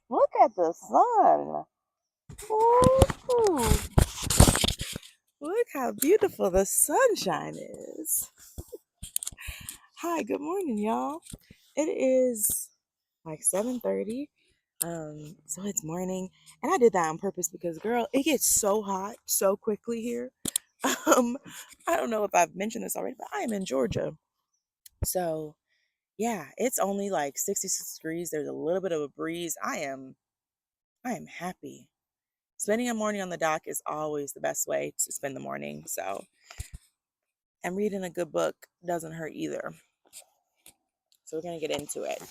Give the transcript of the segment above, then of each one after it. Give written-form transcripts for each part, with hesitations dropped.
Look at the sun. Ooh, look how beautiful the sunshine is. Hi, good morning, y'all. It is like 7:30. So it's morning, and I did that on purpose because, girl, it gets so hot so quickly here. Um, I don't know if I've mentioned this already, but I am in Georgia. So yeah, it's only like 66 degrees. There's a little bit of a breeze. I am happy. Spending a morning on the dock is always the best way to spend the morning. So, and reading a good book doesn't hurt either. So we're gonna get into it.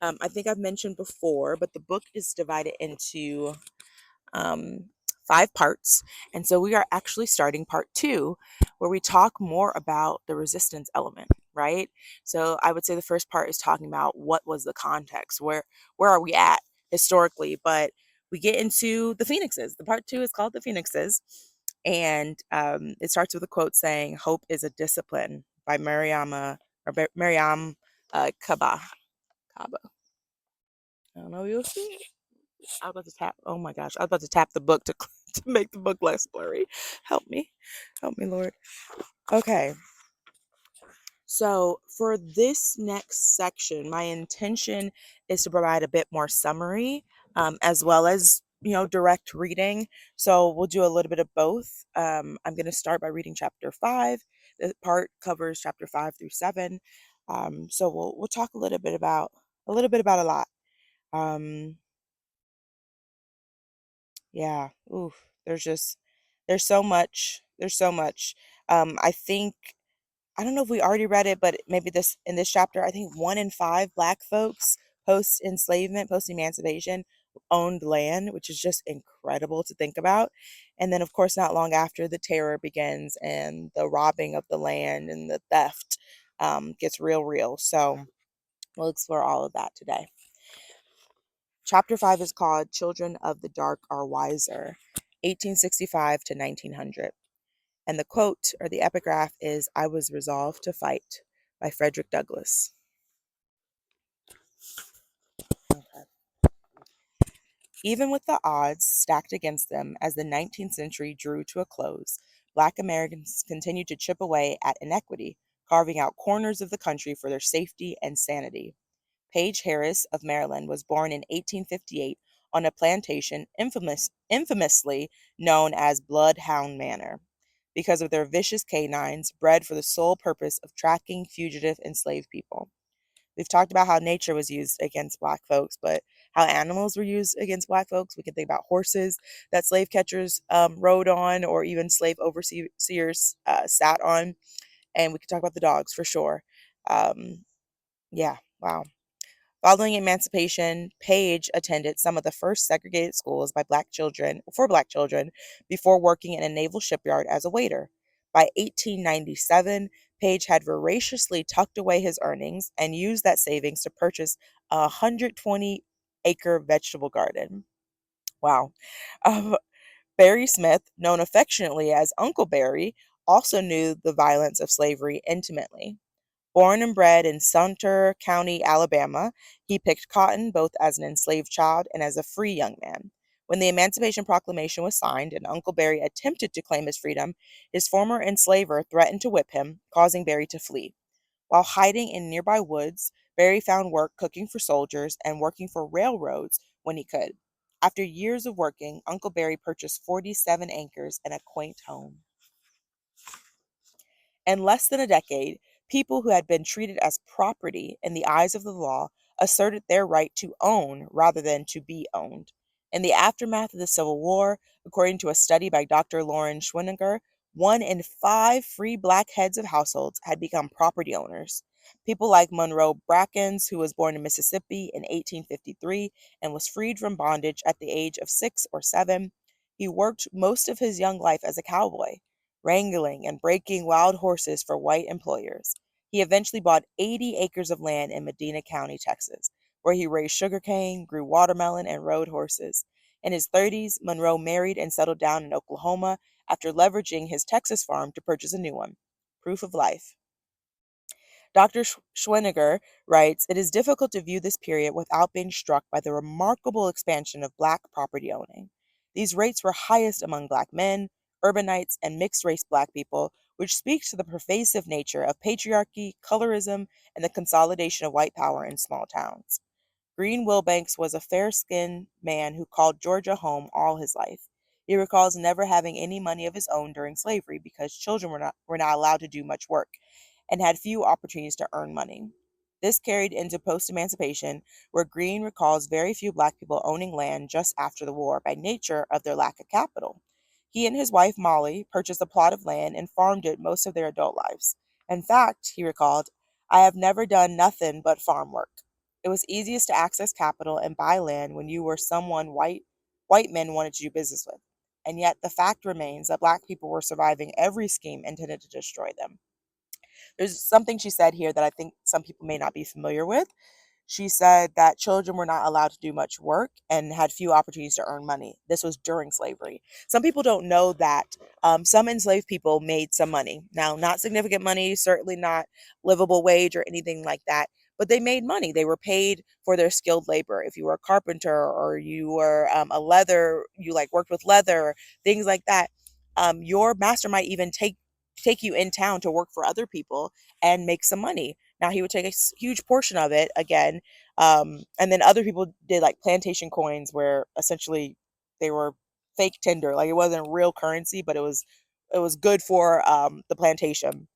I think I've mentioned before, but the book is divided into um, 5 parts. And so we are actually starting part 2, where we talk more about the resistance element, right? So I would say the first part is talking about what was the context, where are we at historically, but we get into the phoenixes. The part 2 is called the phoenixes, and it starts with a quote saying, "Hope is a discipline" by Mariam Kaba. Kaba. I don't know. You'll see. I was about to tap. Oh my gosh! I was about to tap the book to to make the book less blurry. Help me, Lord. Okay, so for this next section, my intention is to provide a bit more summary, as well as direct reading. So we'll do a little bit of both. I'm going to start by reading chapter 5. The part covers chapter 5 through 7. So we'll talk a little bit about a lot. Um, Yeah. Ooh, there's just there's so much. I think I don't know if we already read it, but maybe this in this chapter, I think 1 in 5 Black folks post enslavement, post emancipation owned land, which is just incredible to think about. And then, of course, not long after, the terror begins and the robbing of the land and the theft gets real. So we'll explore all of that today. Chapter 5 is called Children of the Dark Are Wiser, 1865 to 1900. And the quote or the epigraph is I was resolved to fight by Frederick Douglass. Okay. Even with the odds stacked against them as the 19th century drew to a close, Black Americans continued to chip away at inequity, carving out corners of the country for their safety and sanity. Page Harris of Maryland was born in 1858 on a plantation infamously known as Bloodhound Manor because of their vicious canines bred for the sole purpose of tracking fugitive enslaved people. We've talked about how nature was used against Black folks, but how animals were used against Black folks. We can think about horses that slave catchers rode on, or even slave overseers sat on. And we could talk about the dogs for sure. Um, yeah, wow. Following emancipation, Page attended some of the first segregated schools for Black children before working in a naval shipyard as a waiter. By 1897, Page had voraciously tucked away his earnings and used that savings to purchase a 120-acre vegetable garden. Wow. Uh, Barry Smith, known affectionately as Uncle Barry, also knew the violence of slavery intimately. Born and bred in Sumter County, Alabama, he picked cotton both as an enslaved child and as a free young man. When the Emancipation Proclamation was signed and Uncle Barry attempted to claim his freedom, his former enslaver threatened to whip him, causing Barry to flee. While hiding in nearby woods, Barry found work cooking for soldiers and working for railroads when he could. After years of working, Uncle Barry purchased 47 acres and a quaint home. In less than a decade, people who had been treated as property in the eyes of the law asserted their right to own rather than to be owned. In the aftermath of the Civil War, according to a study by Dr. Lauren Schwinninger, 1 in 5 free Black heads of households had become property owners. People like Monroe Brackens, who was born in Mississippi in 1853 and was freed from bondage at the age of 6 or 7. He worked most of his young life as a cowboy, wrangling and breaking wild horses for white employers. He eventually bought 80 acres of land in Medina County, Texas, where he raised sugarcane, grew watermelon, and rode horses. In his 30s, Monroe married and settled down in Oklahoma after leveraging his Texas farm to purchase a new one. Proof of life. Dr. Schwiniger writes, it is difficult to view this period without being struck by the remarkable expansion of Black property owning. These rates were highest among Black men, urbanites, and mixed race Black people, which speaks to the pervasive nature of patriarchy, colorism, and the consolidation of white power in small towns. Green Wilbanks was a fair-skinned man who called Georgia home all his life. He recalls never having any money of his own during slavery because children were not allowed to do much work and had few opportunities to earn money. This carried into post-emancipation, where Green recalls very few Black people owning land just after the war by nature of their lack of capital. He and his wife Molly purchased a plot of land and farmed it most of their adult lives. In fact, he recalled, I have never done nothing but farm work. It was easiest to access capital and buy land when you were someone white men wanted to do business with. And yet the fact remains that Black people were surviving every scheme intended to destroy them. There's something she said here that I think some people may not be familiar with. She said that children were not allowed to do much work and had few opportunities to earn money. This was during slavery. Some people don't know that some enslaved people made some money. Now, not significant money, certainly not livable wage or anything like that, but they made money. They were paid for their skilled labor. If you were a carpenter or you were a leather, you like worked with leather, things like that. Your master might even take you in town to work for other people and make some money. Now he would take a huge portion of it again, and then other people did like plantation coins, where essentially they were fake tender, like it wasn't real currency, but it was good for the plantation.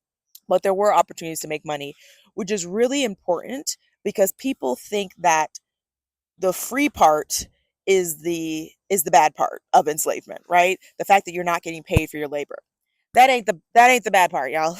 But there were opportunities to make money, which is really important because people think that the free part is the bad part of enslavement, right? The fact that you're not getting paid for your labor. That ain't the bad part, y'all.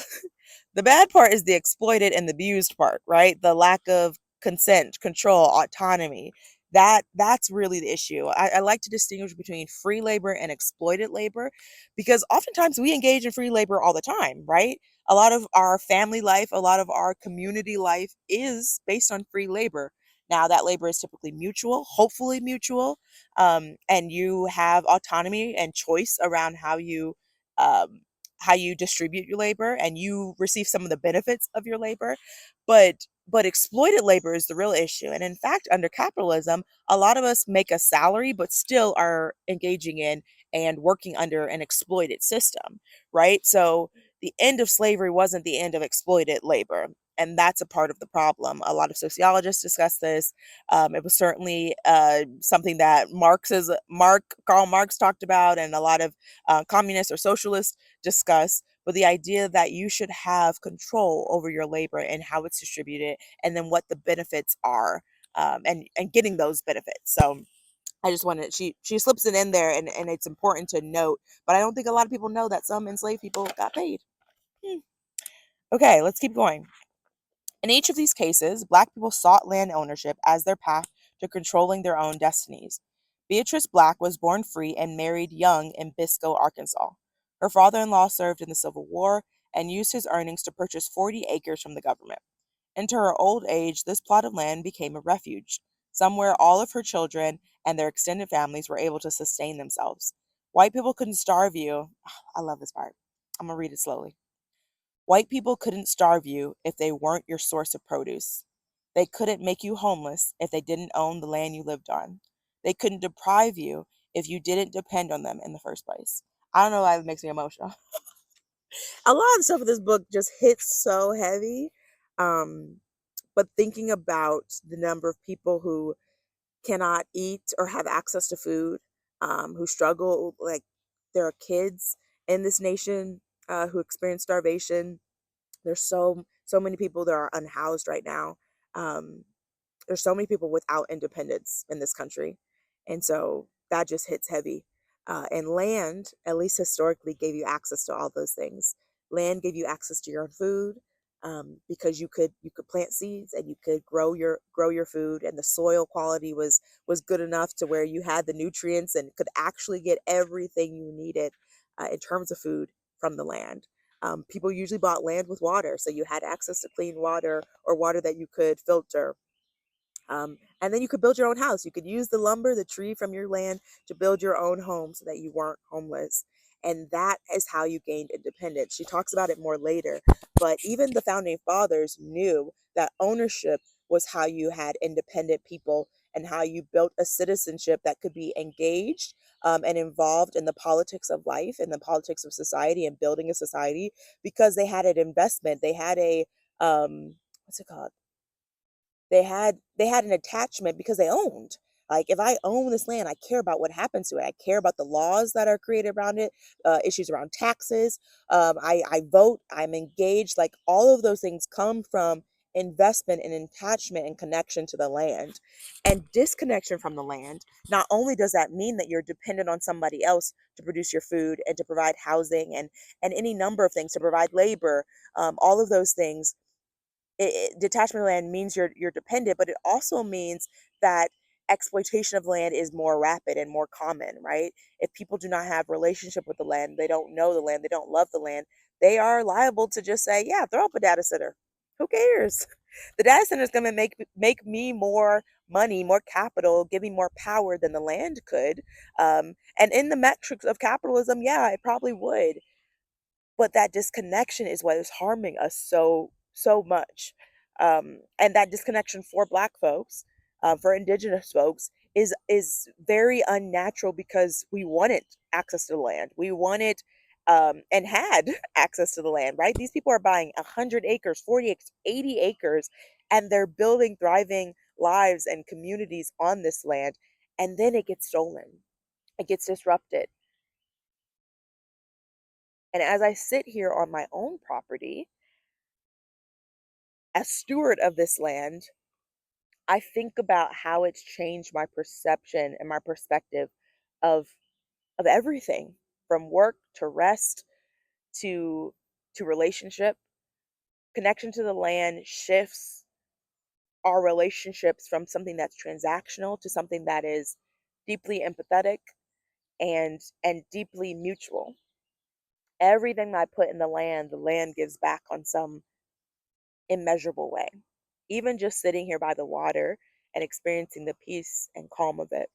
The bad part is the exploited and the abused part, right? The lack of consent, control, autonomy. That's really the issue. I like to distinguish between free labor and exploited labor because oftentimes we engage in free labor all the time, right? A lot of our family life, a lot of our community life is based on free labor. Now, that labor is typically mutual, hopefully mutual, and you have autonomy and choice around um, how you distribute your labor, and you receive some of the benefits of your labor. But exploited labor is the real issue. And in fact, under capitalism, a lot of us make a salary but still are engaging in and working under an exploited system, right? So the end of slavery wasn't the end of exploited labor. And that's a part of the problem. A lot of sociologists discuss this. It was certainly something that Karl Marx talked about, and a lot of communists or socialists discuss. But the idea that you should have control over your labor and how it's distributed, and then what the benefits are, and getting those benefits. So I just wanted she slips it in there, and it's important to note. But I don't think a lot of people know that some enslaved people got paid. Hmm. Okay, let's keep going. In each of these cases, Black people sought land ownership as their path to controlling their own destinies. Beatrice Black was born free and married young in Biscoe, Arkansas. Her father in law served in the Civil War and used his earnings to purchase 40 acres from the government. Into her old age, this plot of land became a refuge, somewhere all of her children and their extended families were able to sustain themselves. White people couldn't starve you. I love this part. I'm going to read it slowly. White people couldn't starve you if they weren't your source of produce. They couldn't make you homeless if they didn't own the land you lived on. They couldn't deprive you if you didn't depend on them in the first place. I don't know why it makes me emotional. A lot of the stuff in this book just hits so heavy. Um, but thinking about the number of people who cannot eat or have access to food, who struggle, like there are kids in this nation who experience starvation. There's so many people that are unhoused right now. Um, there's so many people without independence in this country, and so that just hits heavy. And land, at least historically, gave you access to all those things. Land gave you access to your own food, because you could plant seeds and you could grow your food, and the soil quality was good enough to where you had the nutrients and could actually get everything you needed in terms of food from the land. People usually bought land with water, so you had access to clean water or water that you could filter. And then you could build your own house. You could use the lumber, the tree from your land to build your own home so that you weren't homeless. And that is how you gained independence. She talks about it more later, but even the founding fathers knew that ownership was how you had independent people and how you built a citizenship that could be engaged and involved in the politics of life and the politics of society and building a society, because they had an investment. They had a what's it called? They had an attachment because they owned. Like, if I own this land, I care about what happens to it. I care about the laws that are created around it, issues around taxes. I vote. I'm engaged. Like, all of those things come from investment and attachment and connection to the land. And disconnection from the land, not only does that mean that you're dependent on somebody else to produce your food and to provide housing and any number of things, to provide labor, all of those things. Detachment of land means you're dependent, but it also means that exploitation of land is more rapid and more common, right? If people do not have relationship with the land, they don't know the land, they don't love the land, they are liable to just say, yeah, throw up a data center. Who cares? The data center is going to make me more money, more capital, give me more power than the land could. And in the metrics of capitalism, yeah, it probably would, but that disconnection is what is harming us so much. And that disconnection for Black folks, for Indigenous folks, is very unnatural, because we wanted access to the land, we wanted and had access to the land, right? These people are buying 100 acres, 40 acres, 80 acres, and they're building thriving lives and communities on this land, and then it gets stolen, it gets disrupted. And as I sit here on my own property, as steward of this land, I think about how it's changed my perception and my perspective of everything, from work to rest to relationship. Connection to the land shifts our relationships from something that's transactional to something that is deeply empathetic and deeply mutual. Everything that I put in the land gives back on some immeasurable way. Even just sitting here by the water and experiencing the peace and calm of it.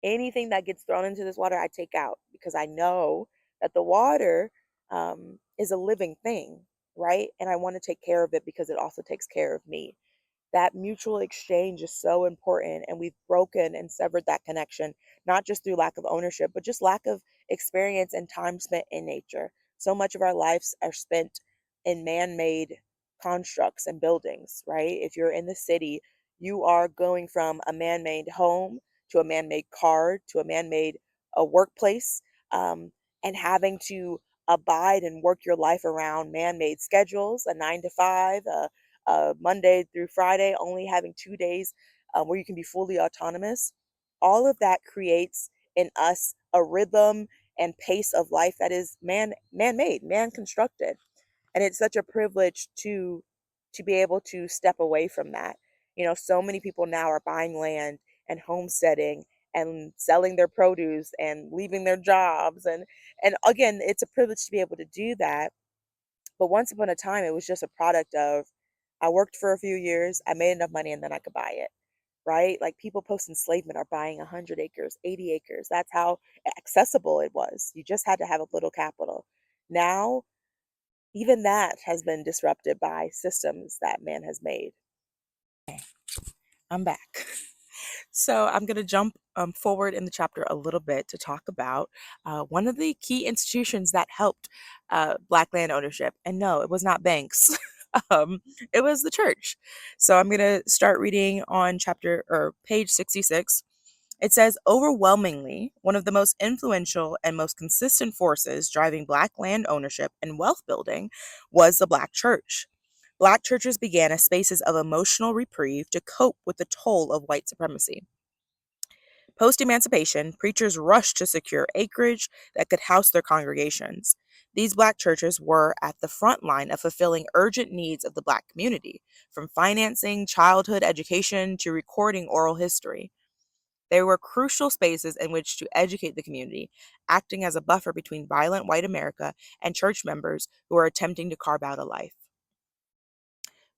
Anything that gets thrown into this water, I take out, because I know that the water is a living thing, right? And I want to take care of it because it also takes care of me. That mutual exchange is so important, and we've broken and severed that connection, not just through lack of ownership, but just lack of experience and time spent in nature. So much of our lives are spent in man-made constructs and buildings, right? If you're in the city, you are going from a man-made home to a man-made car to a man-made workplace, and having to abide and work your life around man-made schedules, a 9 to 5, Monday through Friday, only having 2 days where you can be fully autonomous. All of that creates in us a rhythm and pace of life that is man-made, man constructed, and it's such a privilege to be able to step away from that. So many people now are buying land and homesteading and selling their produce and leaving their jobs, and again, it's a privilege to be able to do that. But once upon a time, it was just a product of, I worked for a few years, I made enough money, and then I could buy it, right? Like, people post enslavement are buying 100 acres, 80 acres. That's how accessible it was. You just had to have a little capital. Now, even that has been disrupted by systems that man has made. I'm back. So I'm going to jump forward in the chapter a little bit to talk about one of the key institutions that helped Black land ownership. And no, it was not banks. It was the church. So I'm going to start reading on chapter or page 66. It says, overwhelmingly, one of the most influential and most consistent forces driving Black land ownership and wealth building was the Black church. Black churches began as spaces of emotional reprieve to cope with the toll of white supremacy. Post-emancipation, preachers rushed to secure acreage that could house their congregations. These Black churches were at the front line of fulfilling urgent needs of the Black community, from financing childhood education to recording oral history. They were crucial spaces in which to educate the community, acting as a buffer between violent white America and church members who were attempting to carve out a life.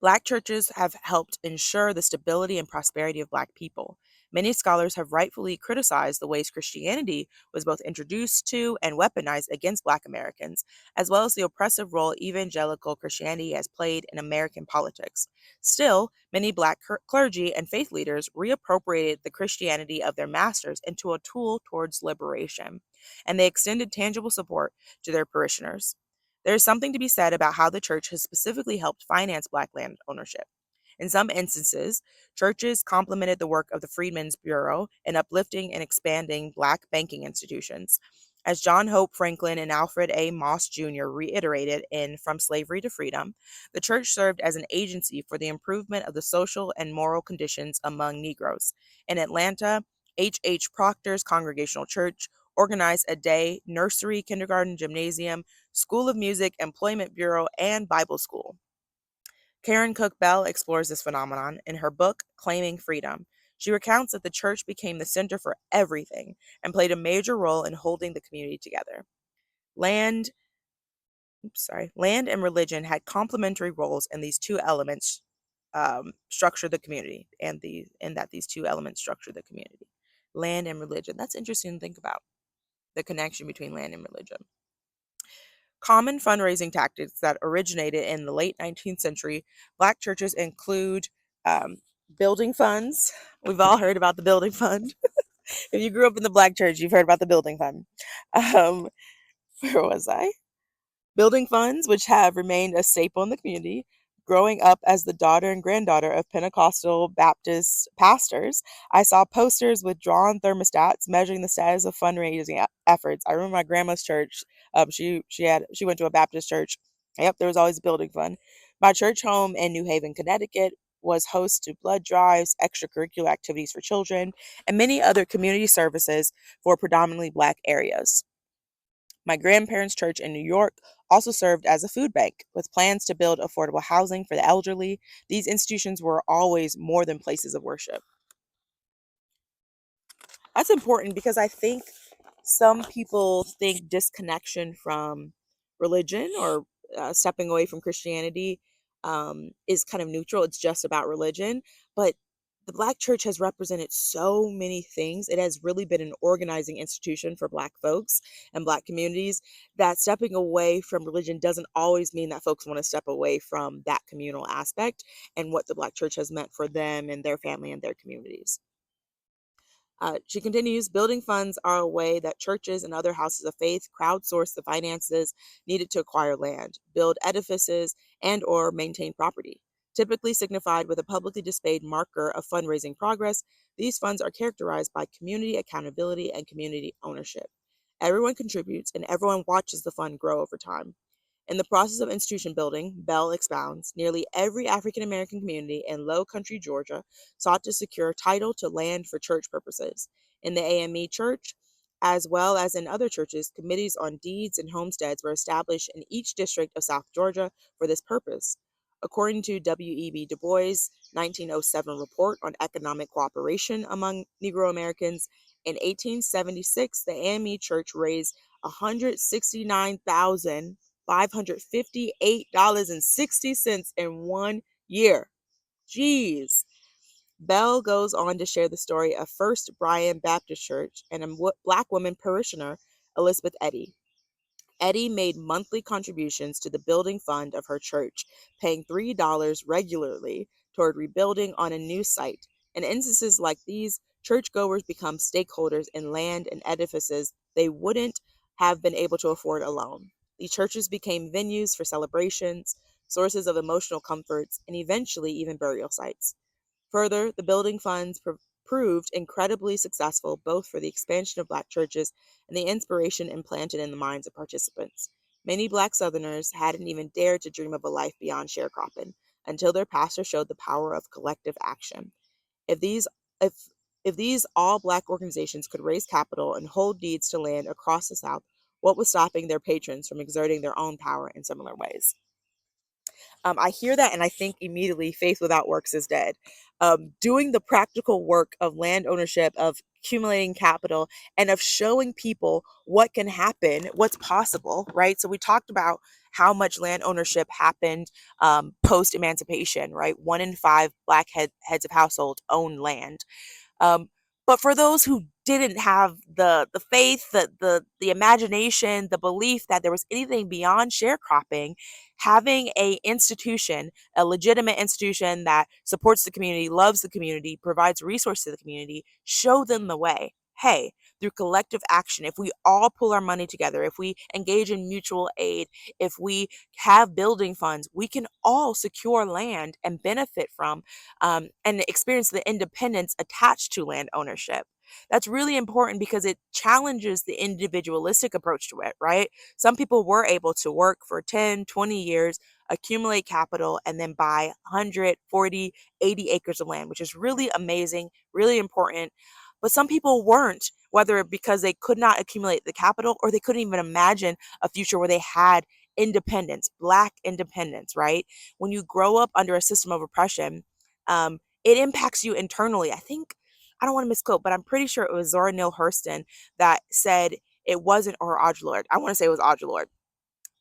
Black churches have helped ensure the stability and prosperity of Black people. Many scholars have rightfully criticized the ways Christianity was both introduced to and weaponized against Black Americans, as well as the oppressive role evangelical Christianity has played in American politics. Still, many Black clergy and faith leaders reappropriated the Christianity of their masters into a tool towards liberation, and they extended tangible support to their parishioners. There is something to be said about how the church has specifically helped finance Black land ownership. In some instances, churches complemented the work of the Freedmen's Bureau in uplifting and expanding Black banking institutions. As John Hope Franklin and Alfred A. Moss Jr. reiterated in From Slavery to Freedom, the church served as an agency for the improvement of the social and moral conditions among Negroes. In Atlanta, H. Proctor's Congregational Church organized a day nursery, kindergarten, gymnasium, school of music, employment bureau, and Bible school. Karen Cook Bell explores this phenomenon in her book, Claiming Freedom. She recounts that the church became the center for everything and played a major role in holding the community together. Land, land and religion had complementary roles, and these two elements structure the community, and that these two elements structure the community. Land and religion. That's interesting to think about, the connection between land and religion. Common fundraising tactics that originated in the late 19th century, Black churches include um, building funds. We've all heard about the building fund. If you grew up in the Black church, you've heard about the building fund. Um, where was I? Building funds, which have remained a staple in the community. Growing up as the daughter and granddaughter of Pentecostal Baptist pastors, I saw posters with drawn thermostats measuring the status of fundraising efforts. I remember my grandma's church. She went to a Baptist church. Yep, there was always a building fund. My church home in New Haven, Connecticut, was host to blood drives, extracurricular activities for children, and many other community services for predominantly Black areas. My grandparents' church in New York also served as a food bank, with plans to build affordable housing for the elderly. These institutions were always more than places of worship. That's important because I think some people think disconnection from religion or stepping away from Christianity is kind of neutral. It's just about religion. But the Black church has represented so many things. It has really been an organizing institution for Black folks and Black communities, that stepping away from religion doesn't always mean that folks want to step away from that communal aspect and what the Black church has meant for them and their family and their communities. She continues, building funds are a way that churches and other houses of faith crowdsource the finances needed to acquire land, build edifices, and or maintain property. Typically signified with a publicly displayed marker of fundraising progress, these funds are characterized by community accountability and community ownership. Everyone contributes and everyone watches the fund grow over time. In the process of institution building, Bell expounds, nearly every African American community in Low Country, Georgia, sought to secure title to land for church purposes. In the AME Church, as well as in other churches, committees on deeds and homesteads were established in each district of South Georgia for this purpose. According to W.E.B. Du Bois' 1907 report on economic cooperation among Negro Americans, in 1876, the AME Church raised $169,558.60 in 1 year. Jeez. Bell goes on to share the story of First Bryan Baptist Church and a Black woman parishioner, Elizabeth Eddy. Eddy made monthly contributions to the building fund of her church, paying $3 regularly toward rebuilding on a new site. In instances like these, churchgoers become stakeholders in land and edifices they wouldn't have been able to afford alone. These churches became venues for celebrations, sources of emotional comforts, and eventually even burial sites. Further, the building funds proved incredibly successful both for the expansion of Black churches and the inspiration implanted in the minds of participants. Many Black Southerners hadn't even dared to dream of a life beyond sharecropping until their pastor showed the power of collective action. If these if if these all Black organizations could raise capital and hold deeds to land across the South, what was stopping their patrons from exerting their own power in similar ways? I hear that and I think immediately faith without works is dead. Doing the practical work of land ownership, of accumulating capital, and of showing people what can happen, what's possible, right? So we talked about how much land ownership happened post emancipation, right? 1 in 5 Black heads of household own land. Um, But for those who didn't have the faith, the imagination, the belief that there was anything beyond sharecropping, having a institution, a legitimate institution that supports the community, loves the community, provides resources to the community, show them the way. Hey, through collective action, if we all pull our money together, if we engage in mutual aid, if we have building funds, we can all secure land and benefit from and experience the independence attached to land ownership. That's really important because it challenges the individualistic approach to it, right? Some people were able to work for 10, 20 years, accumulate capital, and then buy 100, 40, 80 acres of land, which is really amazing, really important. But some people weren't, whether because they could not accumulate the capital or they couldn't even imagine a future where they had independence, Black independence, right? When you grow up under a system of oppression, it impacts you internally. I think, I don't want to misquote, but I'm pretty sure it was Zora Neale Hurston that said it wasn't, or Audre Lorde. I want to say it was Audre Lorde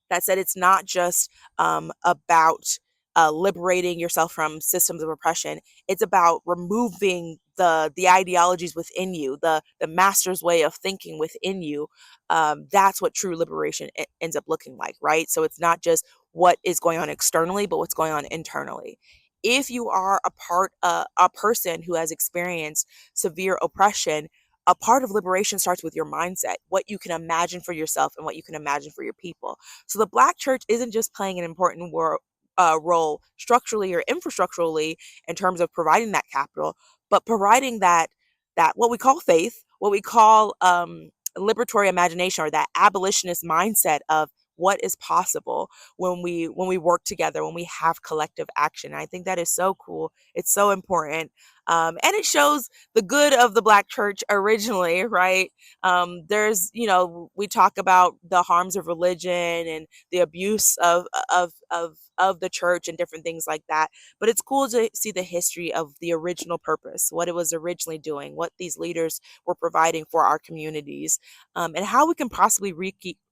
that said it's not just about liberating yourself from systems of oppression. It's about removing the ideologies within you, the master's way of thinking within you. That's what true liberation ends up looking like, right? So it's not just what is going on externally, but what's going on internally. If you are a person who has experienced severe oppression, a part of liberation starts with your mindset, what you can imagine for yourself and what you can imagine for your people. So the Black church isn't just playing an important role structurally or infrastructurally in terms of providing that capital, but providing that what we call faith, what we call liberatory imagination, or that abolitionist mindset of what is possible when we work together, when we have collective action. And I think that is so cool. It's so important, and it shows the good of the Black church originally, right? We talk about the harms of religion and the abuse of the church and different things like that. But it's cool to see the history of the original purpose, what it was originally doing, what these leaders were providing for our communities, and how we can possibly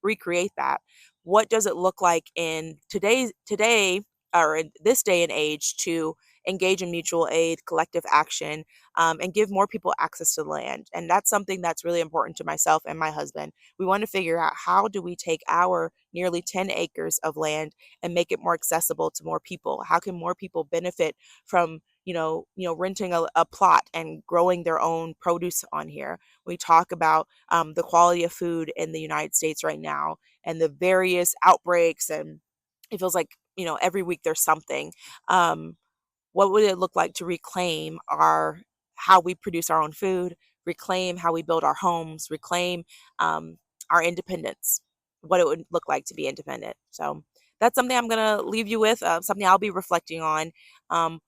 recreate that. What does it look like in today, or in this day and age, to engage in mutual aid, collective action, and give more people access to the land? And that's something that's really important to myself and my husband. We want to figure out, how do we take our nearly 10 acres of land and make it more accessible to more people? How can more people benefit from renting a plot and growing their own produce on here? We talk about the quality of food in the United States right now and the various outbreaks, and it feels like every week there's something. What would it look like to reclaim our how we produce our own food, reclaim how we build our homes, reclaim our independence, what it would look like to be independent? So that's something I'm going to leave you with, something I'll be reflecting on. Um,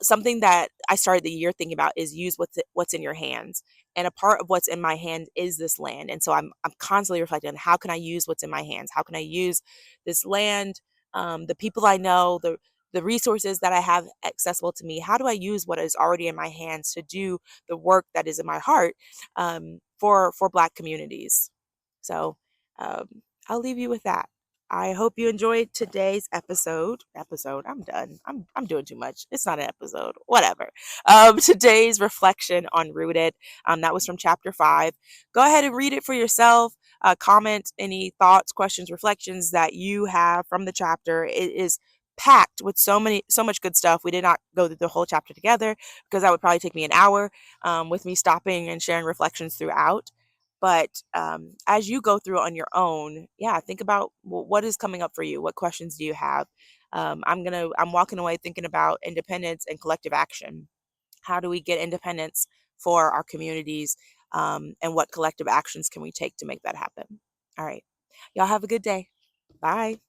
Something that I started the year thinking about is use what's in your hands. And a part of what's in my hand is this land. And so I'm constantly reflecting on, how can I use what's in my hands? How can I use this land, the people I know, the resources that I have accessible to me? How do I use what is already in my hands to do the work that is in my heart, for Black communities? So um, I'll leave you with that. I hope you enjoyed today's episode. I'm done. I'm doing too much. It's not an episode. Whatever. Today's reflection on Rooted. That was from chapter 5. Go ahead and read it for yourself. Comment any thoughts, questions, reflections that you have from the chapter. It is packed with so much good stuff. We did not go through the whole chapter together because that would probably take me an hour, with me stopping and sharing reflections throughout. But as you go through on your own, yeah, think about what is coming up for you. What questions do you have? I'm walking away thinking about independence and collective action. How do we get independence for our communities? And what collective actions can we take to make that happen? All right. Y'all have a good day. Bye.